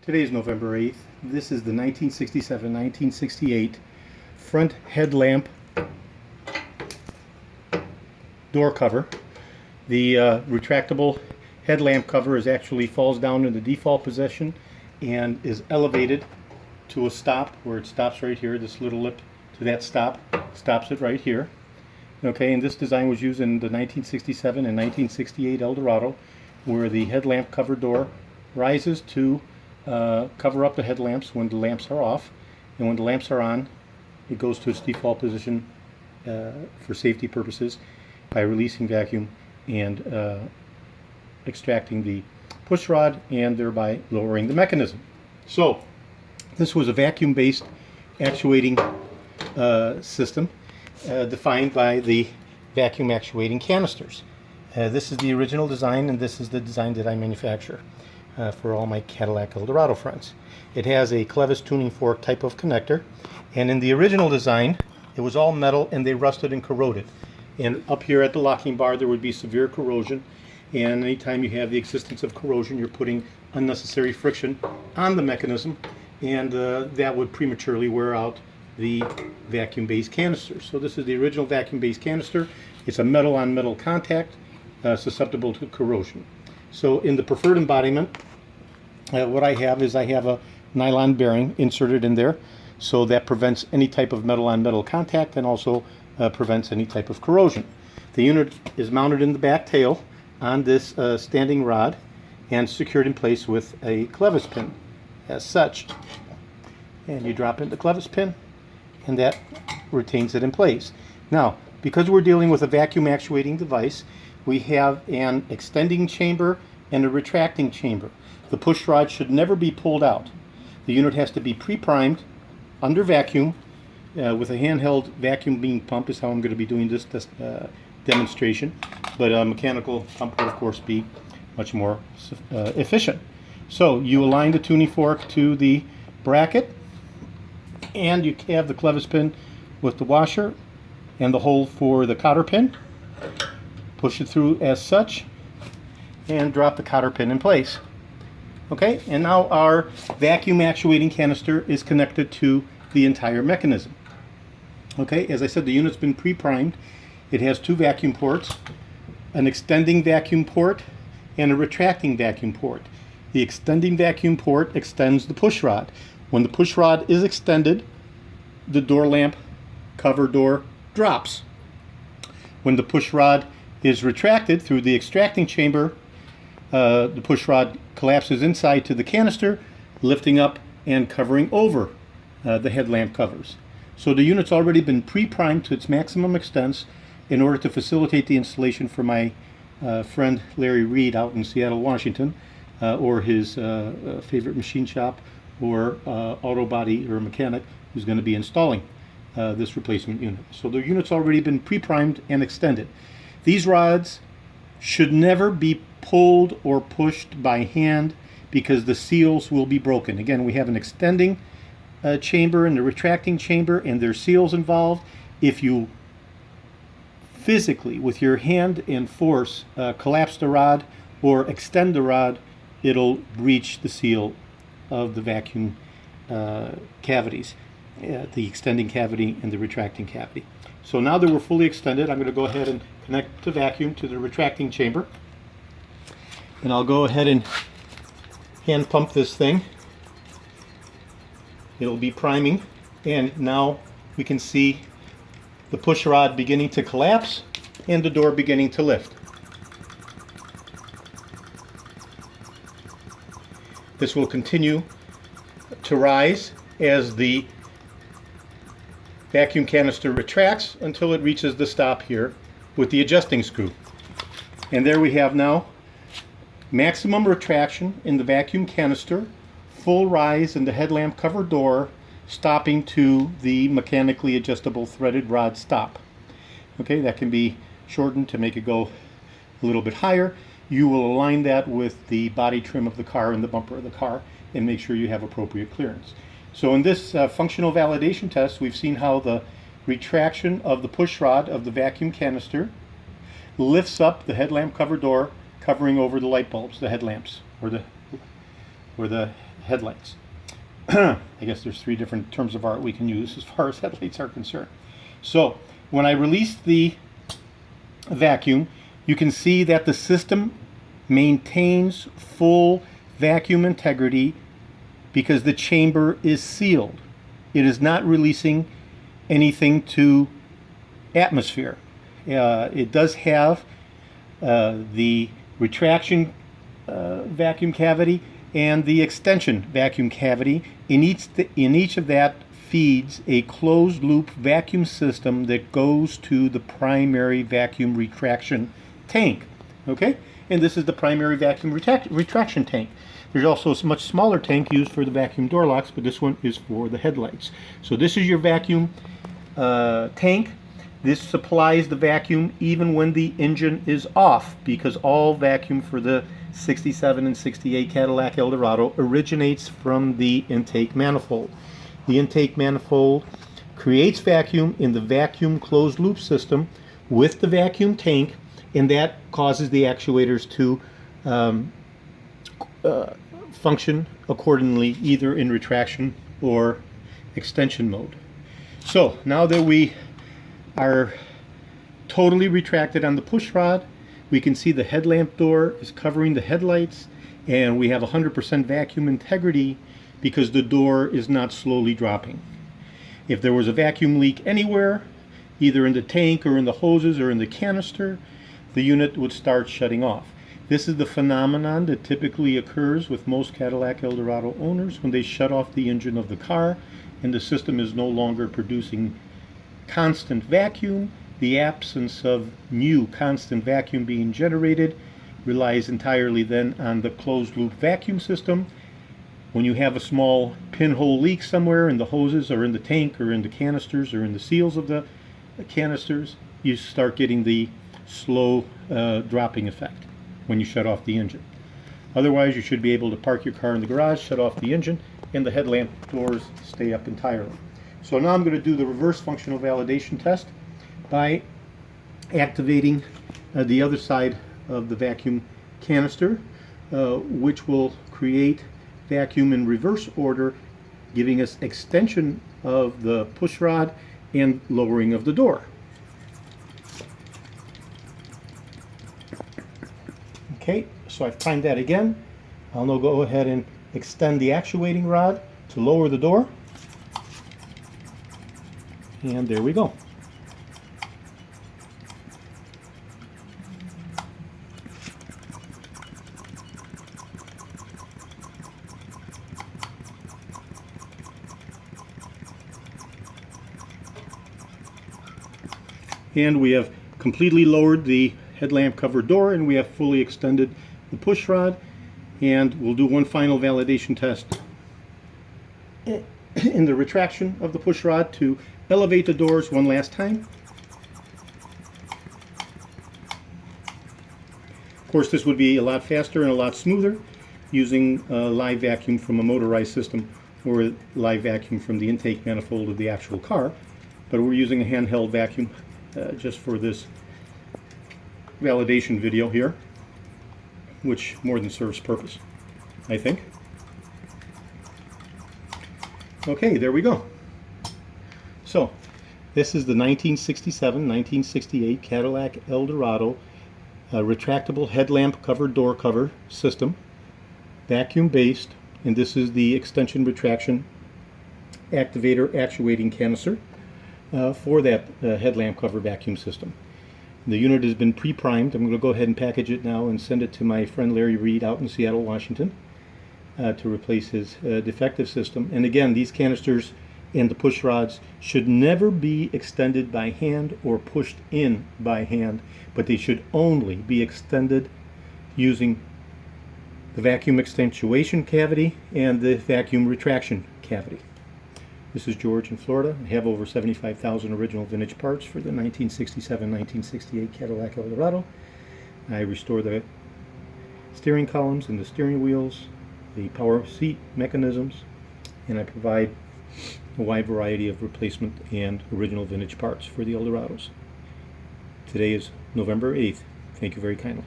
Today is November 8th. This is the 1967-1968 front headlamp door cover. The retractable headlamp cover actually falls down in the default position and is elevated to a stop where it stops right here. This little lip to that stop stops it right here. Okay, and this design was used in the 1967 and 1968 Eldorado, where the headlamp cover door rises to cover up the headlamps when the lamps are off, and when the lamps are on, it goes to its default position for safety purposes by releasing vacuum and extracting the push rod and thereby lowering the mechanism. So this was a vacuum-based actuating system defined by the vacuum actuating canisters. This is the original design, and this is the design that I manufacture for all my Cadillac Eldorado friends. It has a clevis tuning fork type of connector, and in the original design it was all metal and they rusted and corroded. And up here at the locking bar there would be severe corrosion, and anytime you have the existence of corrosion, you're putting unnecessary friction on the mechanism, and that would prematurely wear out the vacuum-based canister. So this is the original vacuum-based canister. It's a metal on metal contact, susceptible to corrosion. So in the preferred embodiment, what I have is a nylon bearing inserted in there, so that prevents any type of metal on metal contact and also prevents any type of corrosion. The unit is mounted in the back tail on this standing rod and secured in place with a clevis pin as such. And you drop in the clevis pin and that retains it in place. Now, because we're dealing with a vacuum actuating device, we have an extending chamber and a retracting chamber. The push rod should never be pulled out. The unit has to be pre-primed under vacuum with a handheld vacuum beam pump is how I'm going to be doing this demonstration. But a mechanical pump would of course be much more efficient. So you align the tuning fork to the bracket, and you have the clevis pin with the washer and the hole for the cotter pin. Push it through as such and drop the cotter pin in place. Okay, and now our vacuum actuating canister is connected to the entire mechanism. Okay, as I said, the unit's been pre-primed. It has two vacuum ports, an extending vacuum port and a retracting vacuum port. The extending vacuum port extends the push rod. When the push rod is extended, the door lamp cover door drops. When the push rod is retracted through the extracting chamber, the push rod collapses inside to the canister, lifting up and covering over the headlamp covers. So the unit's already been pre-primed to its maximum extents in order to facilitate the installation for my friend Larry Reed out in Seattle, Washington, or his favorite machine shop or auto body or mechanic who's going to be installing this replacement unit. So the unit's already been pre-primed and extended. These rods should never be pulled or pushed by hand because the seals will be broken. Again, we have an extending chamber and a retracting chamber, and there's seals involved. If you physically, with your hand and force, collapse the rod or extend the rod, it'll breach the seal of the vacuum cavities, the extending cavity and the retracting cavity. So now that we're fully extended, I'm going to go ahead and connect the vacuum to the retracting chamber, and I'll go ahead and hand pump this thing. It'll be priming, and now we can see the push rod beginning to collapse and the door beginning to lift. This will continue to rise as the vacuum canister retracts until it reaches the stop here with the adjusting screw. And there we have now maximum retraction in the vacuum canister, full rise in the headlamp cover door, stopping to the mechanically adjustable threaded rod stop. Okay, that can be shortened to make it go a little bit higher. You will align that with the body trim of the car and the bumper of the car and make sure you have appropriate clearance. So in this functional validation test, we've seen how the retraction of the push rod of the vacuum canister lifts up the headlamp cover door, covering over the light bulbs, the headlamps, or the or the headlights. I guess there's 3 different terms of art we can use as far as headlights are concerned. So when I release the vacuum, you can see that the system maintains full vacuum integrity because the chamber is sealed. It is not releasing anything to atmosphere. It does have the retraction vacuum cavity and the extension vacuum cavity. In each of that feeds a closed loop vacuum system that goes to the primary vacuum retraction tank. Okay, and this is the primary vacuum retraction tank. There's also a much smaller tank used for the vacuum door locks, but this one is for the headlights. So this is your vacuum tank. This supplies the vacuum even when the engine is off, because all vacuum for the 67 and 68 Cadillac Eldorado originates from the intake manifold. The intake manifold creates vacuum in the vacuum closed loop system with the vacuum tank, and that causes the actuators to function accordingly, either in retraction or extension mode. So now that we are totally retracted on the push rod, we can see the headlamp door is covering the headlights, and we have 100% vacuum integrity because the door is not slowly dropping. If there was a vacuum leak anywhere, either in the tank or in the hoses or in the canister, the unit would start shutting off. This is the phenomenon that typically occurs with most Cadillac Eldorado owners when they shut off the engine of the car and the system is no longer producing constant vacuum. The absence of new constant vacuum being generated relies entirely then on the closed loop vacuum system. When you have a small pinhole leak somewhere in the hoses or in the tank or in the canisters or in the seals of the canisters, you start getting the slow dropping effect when you shut off the engine. Otherwise, you should be able to park your car in the garage, shut off the engine, and the headlamp doors stay up entirely. So now I'm going to do the reverse functional validation test by activating the other side of the vacuum canister, which will create vacuum in reverse order, giving us extension of the push rod and lowering of the door. Okay, so I've timed that again. I'll now go ahead and extend the actuating rod to lower the door. And there we go. And we have completely lowered the headlamp cover door, and we have fully extended the push rod. And we'll do one final validation test in the retraction of the push rod to elevate the doors one last time. Of course, this would be a lot faster and a lot smoother using live vacuum from a motorized system or live vacuum from the intake manifold of the actual car, but we're using a handheld vacuum just for this validation video here, which more than serves purpose, I think. Okay, there we go. So this is the 1967-1968 Cadillac Eldorado retractable headlamp cover door cover system, vacuum based, and this is the extension retraction activator actuating canister for that headlamp cover vacuum system. The unit has been pre-primed. I'm going to go ahead and package it now and send it to my friend Larry Reed out in Seattle, Washington to replace his defective system. And again, these canisters and the push rods should never be extended by hand or pushed in by hand, but they should only be extended using the vacuum extension cavity and the vacuum retraction cavity. This is George in Florida. I have over 75,000 original vintage parts for the 1967-1968 Cadillac Eldorado. I restore the steering columns and the steering wheels, the power seat mechanisms, and I provide a wide variety of replacement and original vintage parts for the Eldorados. Today is November 8th. Thank you very kindly.